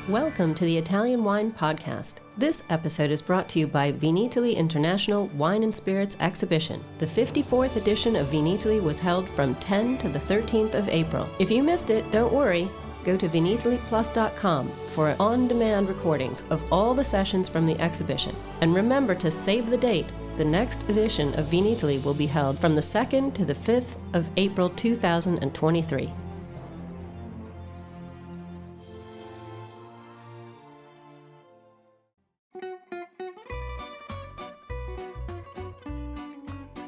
Welcome to the Italian Wine Podcast. This episode is brought to you by Vinitaly International Wine and Spirits Exhibition. The 54th edition of Vinitaly was held from 10 to the 13th of April. If you missed it, don't worry. Go to vinitalyplus.com for on-demand recordings of all the sessions from the exhibition. And remember to save the date. The next edition of Vinitaly will be held from the 2nd to the 5th of April 2023.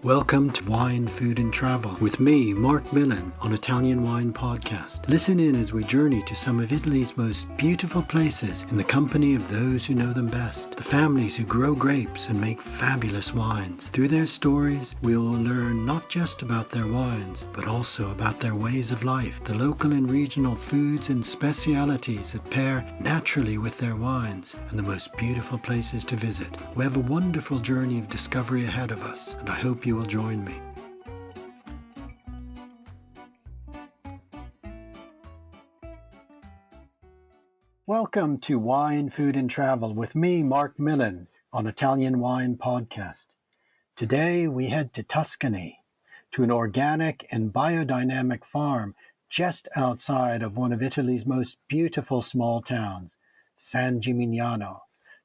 Welcome to Wine, Food and Travel with me, Marc Millon, on Italian Wine Podcast. Listen in as we journey to some of Italy's most beautiful places in the company of those who know them best, the families who grow grapes and make fabulous wines. Through their stories, we will learn not just about their wines, but also about their ways of life, the local and regional foods and specialities that pair naturally with their wines, and the most beautiful places to visit. We have a wonderful journey of discovery ahead of us, and I hope you will join me. Welcome to Wine, Food and Travel with me, Marc Millon, on Italian Wine Podcast. Today we head to Tuscany, to an organic and biodynamic farm just outside of one of Italy's most beautiful small towns, San Gimignano,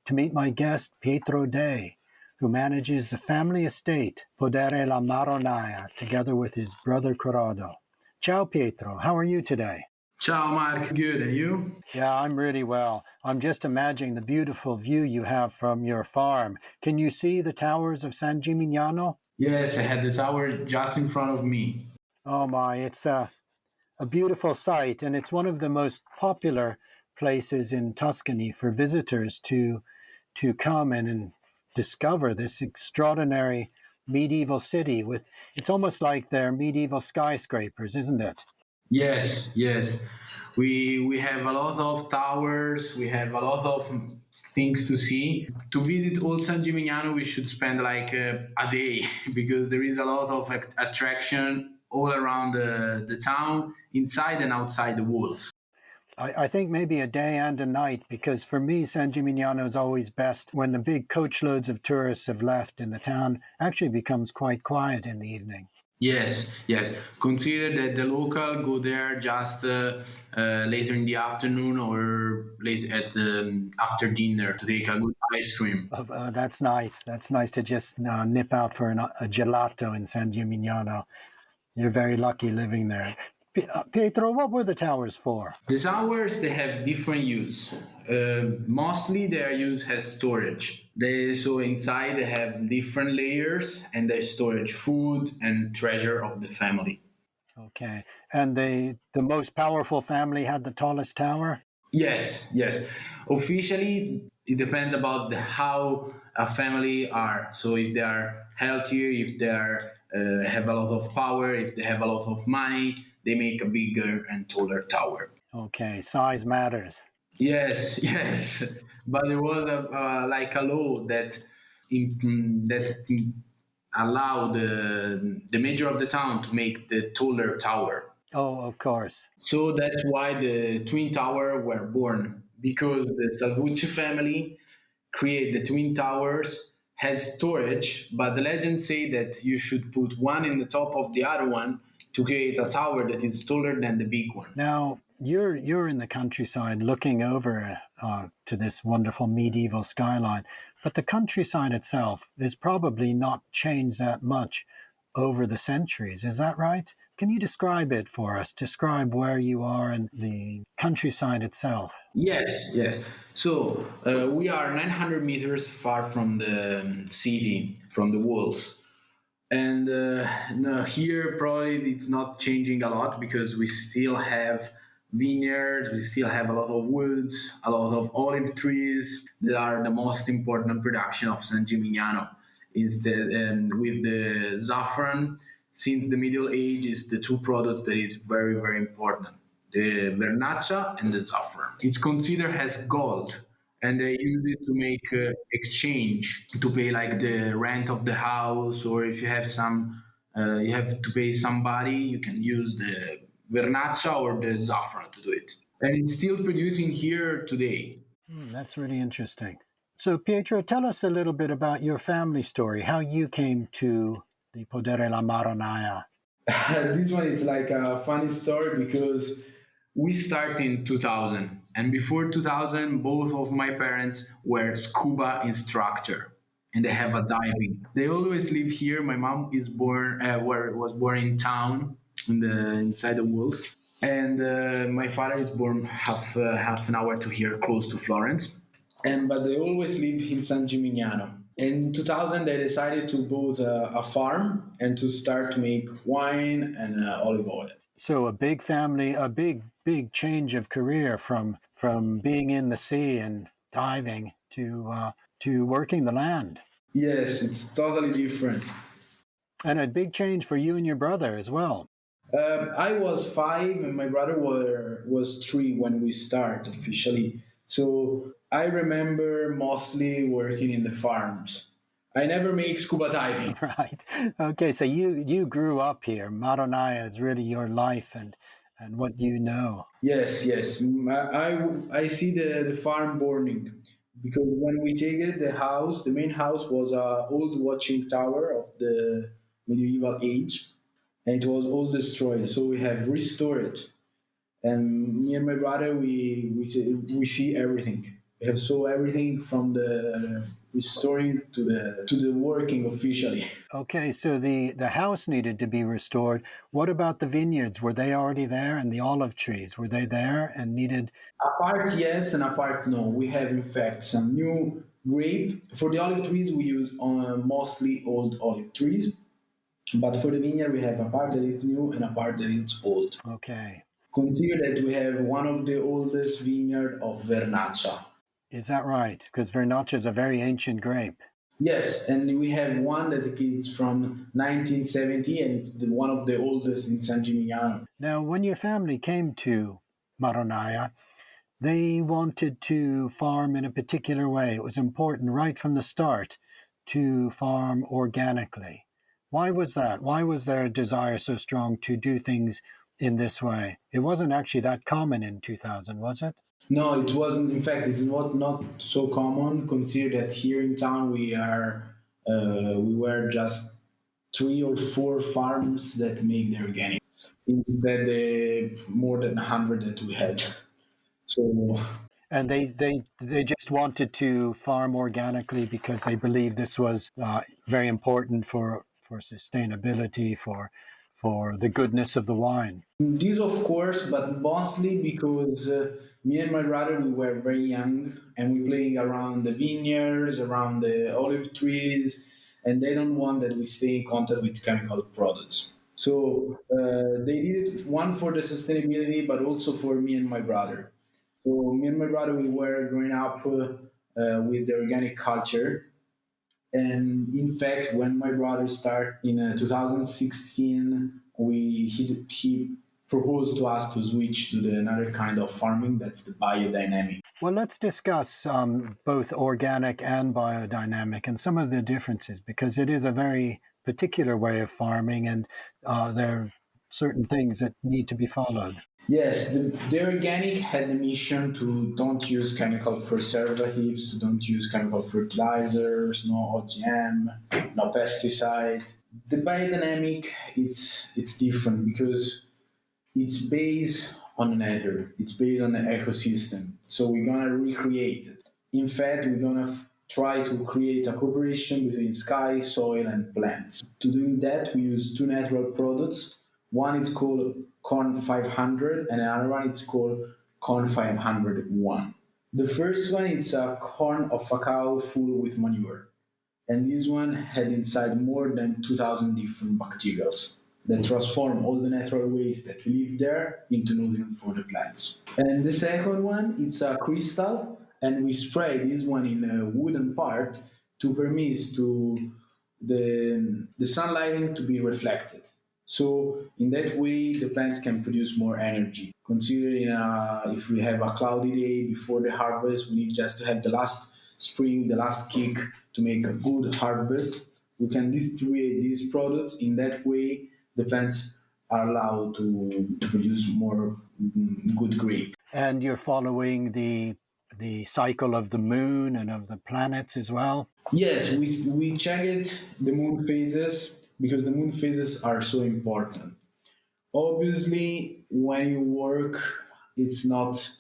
to meet my guest Pietro Dei, who manages the family estate, Podere La Marronaia, together with his brother Corrado. Ciao, Pietro. How are you today? Ciao, Mark. Good. And you? Yeah, I'm really well. I'm just imagining the beautiful view you have from your farm. Can you see the towers of San Gimignano? Yes, I had the tower just in front of me. Oh my, it's a beautiful sight, and it's one of the most popular places in Tuscany for visitors to come and discover this extraordinary medieval city with, it's almost like they're medieval skyscrapers, isn't it? Yes. We have a lot of towers. We have a lot of things to see. To visit Old San Gimignano, we should spend like a day because there is a lot of attraction all around the town, inside and outside the walls. I think maybe a day and a night, because for me, San Gimignano is always best when the big coachloads of tourists have left and the town actually becomes quite quiet in the evening. Yes. Consider that the local go there just later in the afternoon or late at after dinner to take a good ice cream. That's nice. That's nice to just nip out for a gelato in San Gimignano. You're very lucky living there. Pietro, what were the towers for? The towers, they have different use. Mostly their use has storage. So inside they have different layers and they storage food and treasure of the family. Okay. And the most powerful family had the tallest tower? Yes. Officially, it depends about how a family are. So if they are healthier, if they are have a lot of power, if they have a lot of money, they make a bigger and taller tower. Okay, size matters. Yes. But there was a law that allowed the mayor of the town to make the taller tower. Oh, of course. So that's why the Twin Tower were born, because the Salvucci family create the Twin Towers, has storage, but the legends say that you should put one in the top of the other one to create a tower that is taller than the big one. Now, you're in the countryside looking over to this wonderful medieval skyline, but the countryside itself is probably not changed that much over the centuries. Is that right? Can you describe it for us? Describe where you are in the countryside itself. Yes. So we are 900 meters far from the city, from the walls. And no, here probably it's not changing a lot because we still have vineyards, we still have a lot of woods, a lot of olive trees that are the most important production of San Gimignano. With the saffron, since the Middle Ages, the two products that is very, very important, the Vernaccia and the saffron. It's considered as gold, and they use it to make exchange, to pay like the rent of the house, or if you have you have to pay somebody, you can use the Vernaccia or the saffron to do it. and it's still producing here today. That's really interesting. So, Pietro, tell us a little bit about your family story, how you came to the Podere La Marronaia. This one is like a funny story because we started in 2000, and before 2000, both of my parents were scuba instructor, and they have a diving. They always live here. My mom is born where was born in town, in the inside the walls, and my father is born half an hour to here, close to Florence. And but they always live in San Gimignano. In 2000, they decided to build a farm and to start to make wine and olive oil. So, a big family, a big change of career from being in the sea and diving to working the land, Yes, it's totally different. and a big change for you and your brother as well. I was 5 and my brother was 3 when we start officially. So I remember mostly working in the farms. I never make scuba diving. Right. Okay. So you grew up here. Maronaia is really your life and what you know. Yes, yes. I see the farm burning because when we take it, the main house was a old watching tower of the medieval age, and it was all destroyed. So we have restored it, and me and my brother we see everything. We have saw everything from the restoring to the working officially. Okay. So the house needed to be restored. What about the vineyards? Were they already there? And the olive trees, were they there and needed? A part yes and a part no. We have in fact some new grape. For the olive trees we use mostly old olive trees, but for the vineyard we have a part that is new and a part that is old. Okay. Consider that we have one of the oldest vineyard of Vernaccia. Is that right? Because Vernaccia is a very ancient grape. Yes, and we have one that is from 1970 and it's one of the oldest in San Gimignano. Now, when your family came to Maronaia, they wanted to farm in a particular way. It was important right from the start to farm organically. Why was that? Why was their desire so strong to do things in this way? It wasn't actually that common in 2000, was it? No, it wasn't. In fact, it's not so common. Consider that here in town we were just 3 or 4 farms that make the organic instead the more than 100 that we had. So And they just wanted to farm organically because they believed this was very important for sustainability, for the goodness of the wine. this, of course, but mostly because me and my brother we were very young and we playing around the vineyards, around the olive trees, and they don't want that we stay in contact with chemical products. So they did it one for the sustainability, but also for me and my brother. So me and my brother we were growing up with the organic culture, and in fact, when my brother started in 2016, he proposed to us to switch to the another kind of farming that's the biodynamic. Well, let's discuss both organic and biodynamic and some of the differences because it is a very particular way of farming and there are certain things that need to be followed. Yes, the organic had the mission to don't use chemical preservatives, to don't use chemical fertilizers, no OGM, no pesticide. The biodynamic, it's different because it's based on nature. It's based on the ecosystem. So we're gonna recreate it. In fact, we're gonna try to create a cooperation between sky, soil, and plants. To do that, we use 2 natural products. One is called Corn 500, and another one is called Corn 501. The first one is a corn of a cow full with manure, and this one had inside more than 2,000 different bacteria that transform all the natural waste that we live there into nutrient for the plants. And the second one, it's a crystal, and we spray this one in a wooden part to permit to the sunlight to be reflected. So in that way, the plants can produce more energy. Considering if we have a cloudy day before the harvest, we need just to have the last spring, the last kick to make a good harvest. We can distribute these products in that way. The plants are allowed to produce more good grape. And you're following the cycle of the moon and of the planets as well? Yes, we checked the moon phases because the moon phases are so important. Obviously, when you work, it's not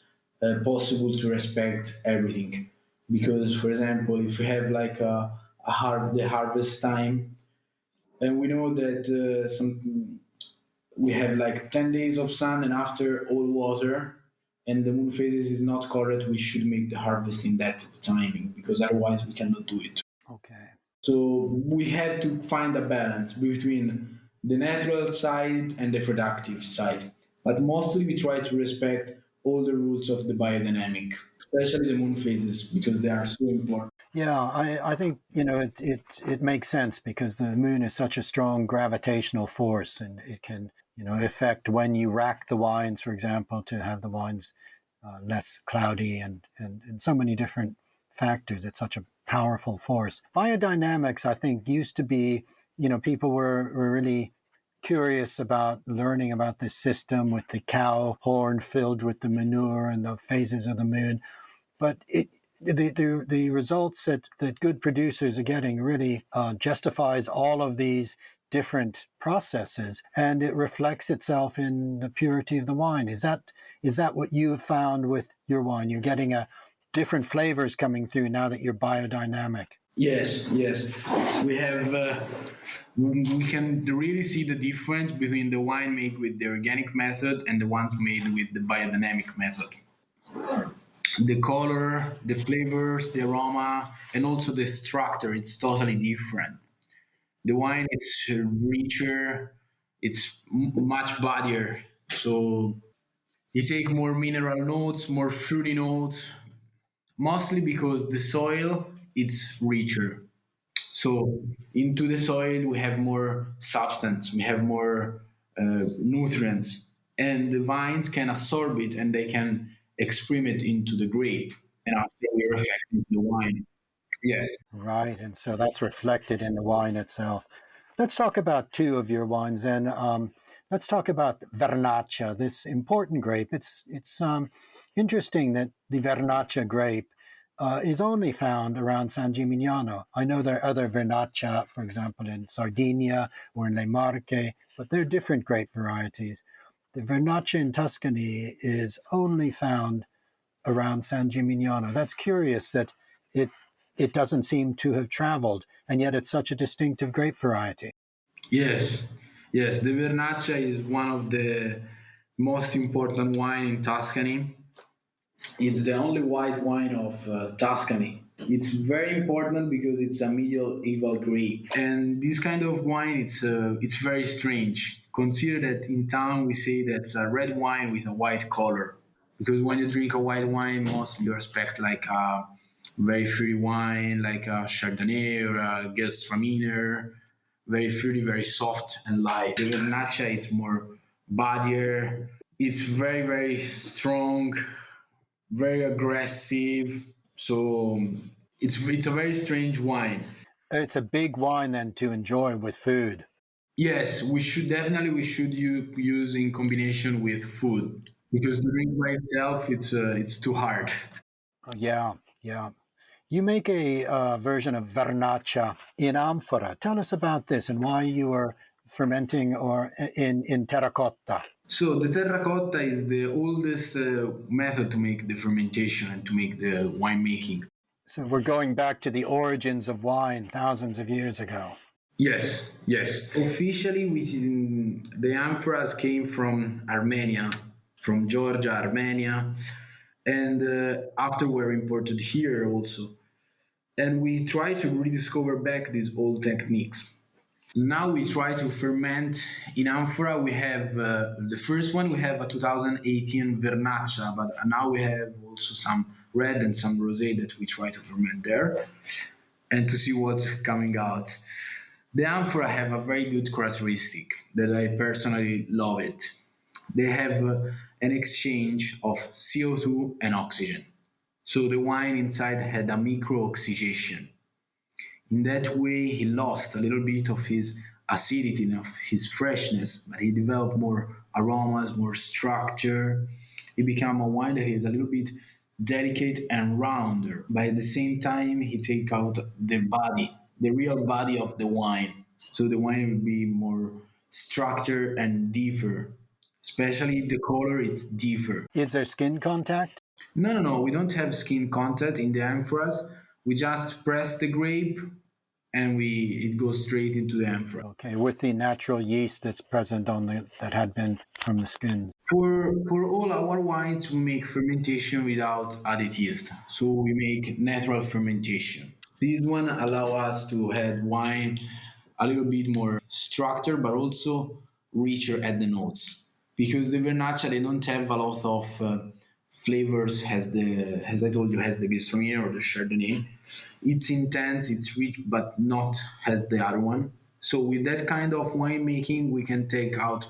possible to respect everything because, for example, if you have like the harvest time, and we know that we have like 10 days of sun and after all water, and the moon phases is not correct, we should make the harvest in that timing because otherwise we cannot do it. Okay. So we had to find a balance between the natural side and the productive side. But mostly we try to respect all the rules of the biodynamic, especially the moon phases, because they are so important. Yeah, I think, it makes sense because the moon is such a strong gravitational force and it can, affect when you rack the wines, for example, to have the wines less cloudy and so many different factors. It's such a powerful force. Biodynamics, I think, used to be, people were really curious about learning about this system with the cow horn filled with the manure and the phases of the moon. But the results that good producers are getting really justifies all of these different processes, and it reflects itself in the purity of the wine. Is that what you have found with your wine? You're getting a different flavors coming through now that you're biodynamic. Yes, yes. We have, we can really see the difference between the wine made with the organic method and the ones made with the biodynamic method. The color, the flavors, the aroma, and also the structure, it's totally different. The wine, it's richer, it's much bodier. So you take more mineral notes, more fruity notes, mostly because the soil, it's richer. So into the soil, we have more substance, we have more nutrients, and the vines can absorb it and they can exprime it into the grape. And after we reflect into the wine. Yes. Right, and so that's reflected in the wine itself. Let's talk about two of your wines, and let's talk about Vernaccia, this important grape. It's interesting that the Vernaccia grape is only found around San Gimignano. I know there are other Vernaccia, for example, in Sardinia or in Le Marche, but they're different grape varieties. The Vernaccia in Tuscany is only found around San Gimignano. That's curious that it it doesn't seem to have traveled, and yet it's such a distinctive grape variety. Yes, yes. The Vernaccia is one of the most important wine in Tuscany. It's the only white wine of Tuscany. It's very important because it's a medieval grape, and this kind of wine it's very strange. Consider that in town we say that's a red wine with a white color, because when you drink a white wine, mostly you expect like a very fruity wine, like a Chardonnay or a Gewürztraminer, very fruity, very soft and light. The Vernaccia, it's more bodier. It's very, very strong, very aggressive. So it's a very strange wine. It's a big wine then to enjoy with food. Yes, we should use in combination with food because the drink by itself it's too hard. Yeah, yeah. You make a version of Vernaccia in amphora. Tell us about this and why you are fermenting or in terracotta. So the terracotta is the oldest method to make the fermentation and to make the winemaking. So we're going back to the origins of wine thousands of years ago. Yes, yes. Officially, the amphoras came from Armenia, from Georgia, Armenia, and after were imported here also. And we try to rediscover back these old techniques. Now we try to ferment in amphora. We have the first one. We have a 2018 Vernaccia, but now we have also some red and some rosé that we try to ferment there, and to see what's coming out. The amphora have a very good characteristic that I personally love it. They have an exchange of CO2 and oxygen. So the wine inside had a micro oxidation. In that way, he lost a little bit of his acidity and of his freshness, but he developed more aromas, more structure. It become a wine that is a little bit delicate and rounder. But at the same time, he take out the body, the real body of the wine. So the wine will be more structured and deeper. Especially the color, it's deeper. Is there skin contact? No, no, no. We don't have skin contact in the amphoras. We just press the grape, and we it goes straight into the amphora. Okay, with the natural yeast that's present on that had been from the skins. For all our wines, we make fermentation without added yeast. So we make natural fermentation. This one allow us to have wine a little bit more structured, but also richer at the notes. Because the Vernaccia, they don't have a lot of flavors as I told you, has the Gewürztraminer or the Chardonnay. It's intense, it's rich, but not as the other one. So with that kind of winemaking, we can take out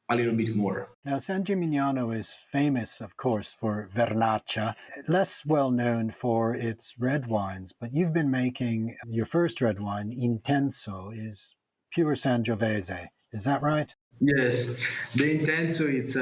a little bit more. Now, San Gimignano is famous, of course, for Vernaccia, less well known for its red wines, but you've been making your first red wine, Intenso, is pure Sangiovese. Is that right? Yes, the Intenso it's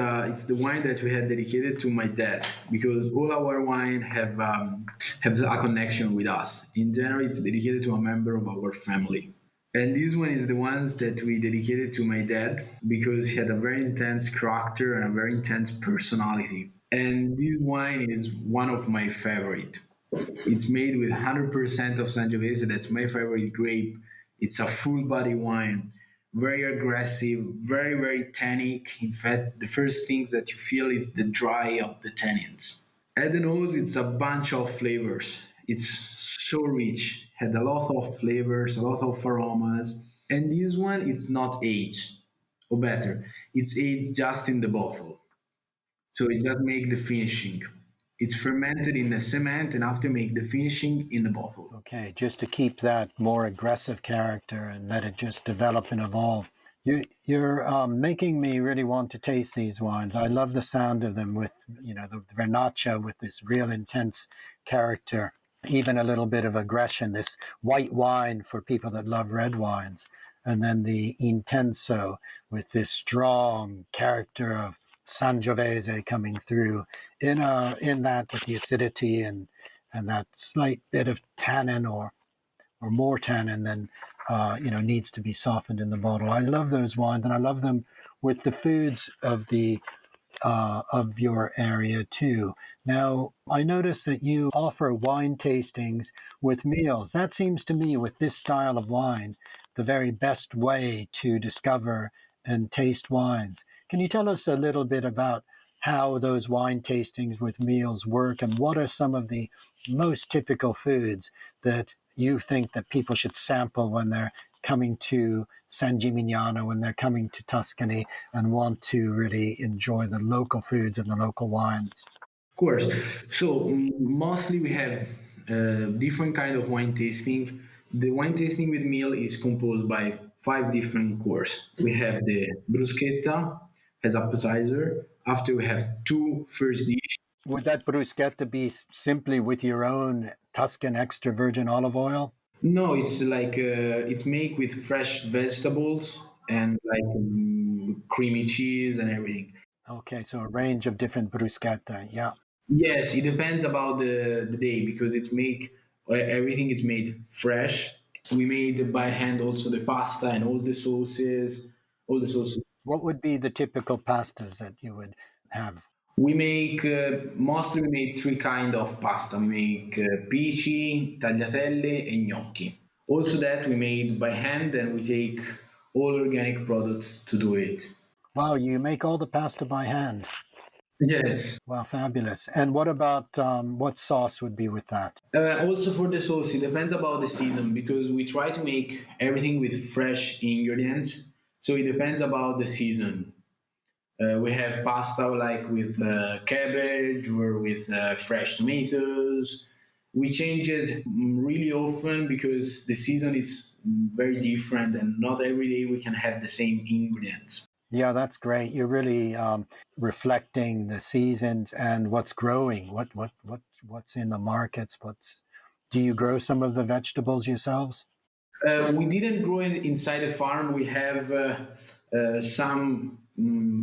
the wine that we had dedicated to my dad because all our wine have a connection with us. In general, it's dedicated to a member of our family. And this one is the ones that we dedicated to my dad because he had a very intense character and a very intense personality. And this wine is one of my favorite. It's made with 100% of Sangiovese. That's my favorite grape. It's a full body wine, very aggressive, very, very tannic. In fact, the first things that you feel is the dry of the tannins. At the nose, it's a bunch of flavors. It's so rich, had a lot of flavors, a lot of aromas. And this one, it's not aged, or better, it's aged just in the bottle. So it just make the finishing. It's fermented in the cement and after make the finishing in the bottle. Okay, just to keep that more aggressive character and let it just develop and evolve. You're making me really want to taste these wines. I love the sound of them with, the Vernaccia with this real intense character, even a little bit of aggression, this white wine for people that love red wines. And then the Intenso with this strong character of Sangiovese coming through in that with the acidity and that slight bit of tannin or more tannin than needs to be softened in the bottle. I love those wines, and I love them with the foods of your area too. Now, I notice that you offer wine tastings with meals. That seems to me, with this style of wine, the very best way to discover and taste wines. Can you tell us a little bit about how those wine tastings with meals work, and what are some of the most typical foods that you think that people should sample when they're coming to San Gimignano, when they're coming to Tuscany and want to really enjoy the local foods and the local wines? Of course. So mostly we have different kind of wine tasting. The wine tasting with meal is composed by 5 different courses. We have the bruschetta as appetizer. After we have 2 first dish. Would that bruschetta be simply with your own Tuscan extra virgin olive oil? No, it's like it's made with fresh vegetables and like creamy cheese and everything. Okay, so a range of different bruschetta. Yeah. Yes, it depends about the day because it's make everything is made fresh. We made by hand also the pasta and all the sauces, all the sauces. What would be the typical pastas that you would have? We make mostly we make 3 kind of pasta. We make pici, tagliatelle, and gnocchi. Also that we made by hand and we take all organic products to do it. Wow, you make all the pasta by hand. Yes. Wow, fabulous. And what about what sauce would be with that? Also for the sauce, it depends about the season because we try to make everything with fresh ingredients. So it depends about the season. We have pasta like with cabbage or with fresh tomatoes. We change it really often because the season is very different and not every day we can have the same ingredients. Yeah, that's great. You're really reflecting the seasons and what's growing, what's in the markets. Do you grow some of the vegetables yourselves? We didn't grow inside a farm. We have some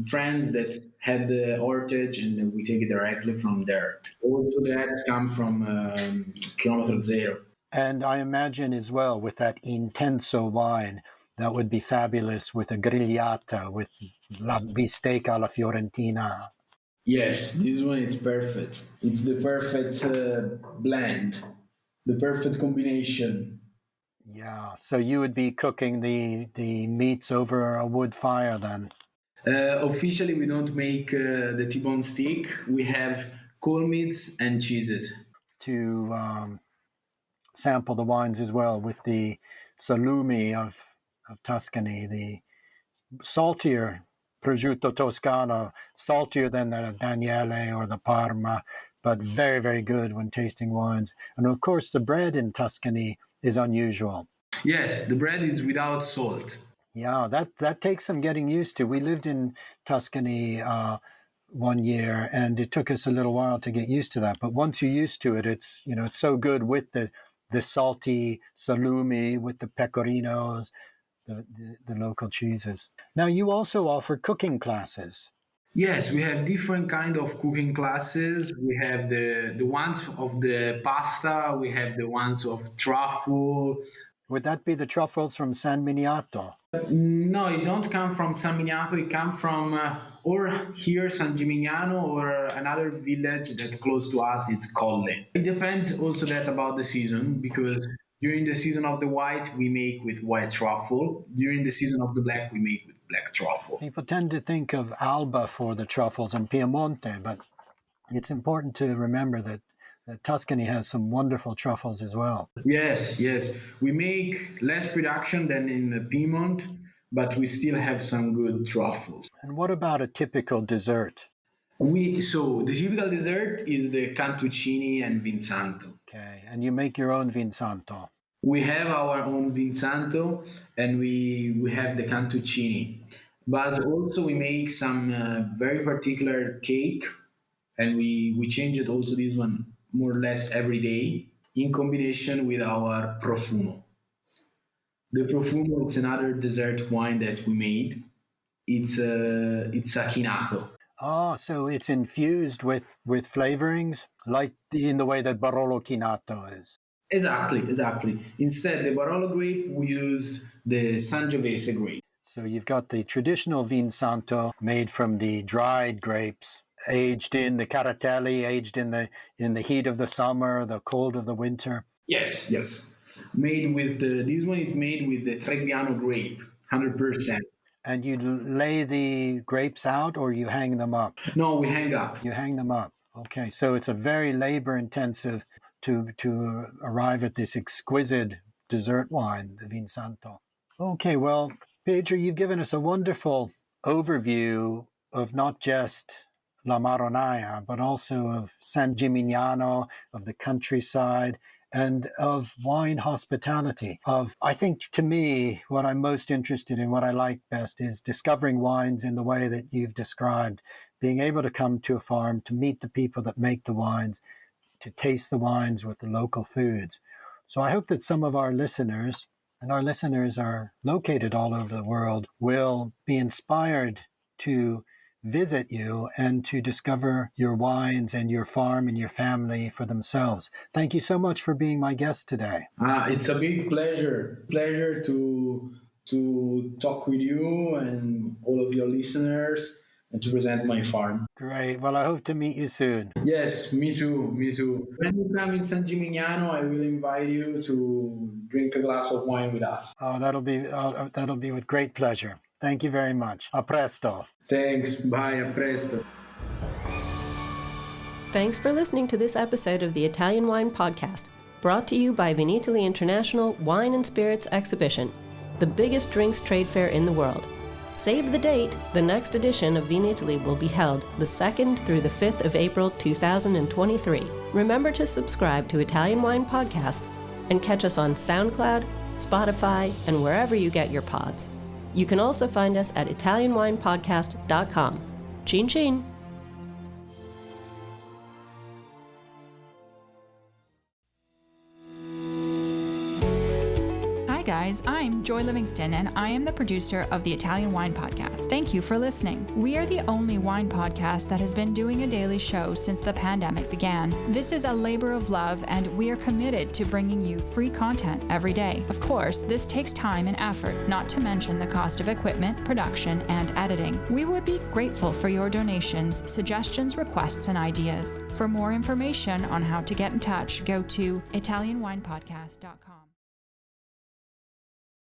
friends that had the orchard, and we take it directly from there. Also, that come from kilometer zero. And I imagine as well with that intenso wine, that would be fabulous with a grigliata, with la bistecca alla fiorentina. Yes, this one is perfect. It's the perfect blend, the perfect combination. Yeah, so you would be cooking the meats over a wood fire then. Officially, we don't make the T-bone steak. We have cold meats and cheeses. To sample the wines as well with the salumi of Tuscany, the saltier prosciutto toscano, saltier than the Daniele or the Parma, but very, very good when tasting wines. And of course, the bread in Tuscany is unusual. Yes, the bread is without salt. Yeah, that takes some getting used to. We lived in Tuscany 1 year, and it took us a little while to get used to that. But once you're used to it, it's so good with the salty salumi, with the pecorinos, the local cheeses. Now, you also offer cooking classes. Yes, we have different kind of cooking classes. We have the ones of the pasta. We have the ones of truffle. Would that be the truffles from San Miniato? No, it don't come from San Gimignano. It come from or here San Gimignano or another village that close to us. It's Colle. It depends also that about the season because during the season of the white we make with white truffle. During the season of the black we make with black truffle. People tend to think of Alba for the truffles and Piemonte, but it's important to remember that Tuscany has some wonderful truffles as well. Yes, yes. We make less production than in Piedmont, but we still have some good truffles. And what about a typical dessert? So the typical dessert is the cantuccini and vinsanto. Okay, and you make your own vinsanto. We have our own vinsanto and we have the cantuccini, but also we make some very particular cake, and we change it also this one more or less every day in combination with our profumo. The profumo is another dessert wine that we made. It's a chinato. Oh, so it's infused with flavorings, like in the way that Barolo Chinato is. Exactly, exactly. Instead, the Barolo grape we use the Sangiovese grape. So you've got the traditional Vinsanto made from the dried grapes, aged in the caratelli, aged in the heat of the summer, the cold of the winter. Yes, yes. Made with this one is made with the Trebbiano grape, 100%. And you lay the grapes out or you hang them up? No, we hang up. You hang them up. Okay, so it's a very labor intensive to arrive at this exquisite dessert wine, the Vinsanto. Okay, well, Pietro, you've given us a wonderful overview of not just La Marronaia, but also of San Gimignano, of the countryside, and of wine hospitality. I think to me, what I'm most interested in, what I like best is discovering wines in the way that you've described, being able to come to a farm, to meet the people that make the wines, to taste the wines with the local foods. So I hope that some of our listeners, and our listeners are located all over the world, will be inspired to visit you and to discover your wines and your farm and your family for themselves. Thank you so much for being my guest today. It's a big pleasure to talk with you and all of your listeners and to present my farm. Great. Well, I hope to meet you soon. Yes, me too, me too. When you come in San Gimignano, I will invite you to drink a glass of wine with us. Oh, that'll be with great pleasure. Thank you very much. A presto. Thanks. Bye. A presto. Thanks for listening to this episode of the Italian Wine Podcast, brought to you by Vinitaly International Wine and Spirits Exhibition, the biggest drinks trade fair in the world. Save the date. The next edition of Vinitaly will be held the 2nd through the 5th of April 2023. Remember to subscribe to Italian Wine Podcast and catch us on SoundCloud, Spotify, and wherever you get your pods. You can also find us at italianwinepodcast.com. Chin chin! Hi guys. I'm Joy Livingston, and I am the producer of the Italian Wine Podcast. Thank you for listening. We are the only wine podcast that has been doing a daily show since the pandemic began. This is a labor of love, and we are committed to bringing you free content every day. Of course, this takes time and effort, not to mention the cost of equipment, production, and editing. We would be grateful for your donations, suggestions, requests, and ideas. For more information on how to get in touch, go to ItalianWinePodcast.com.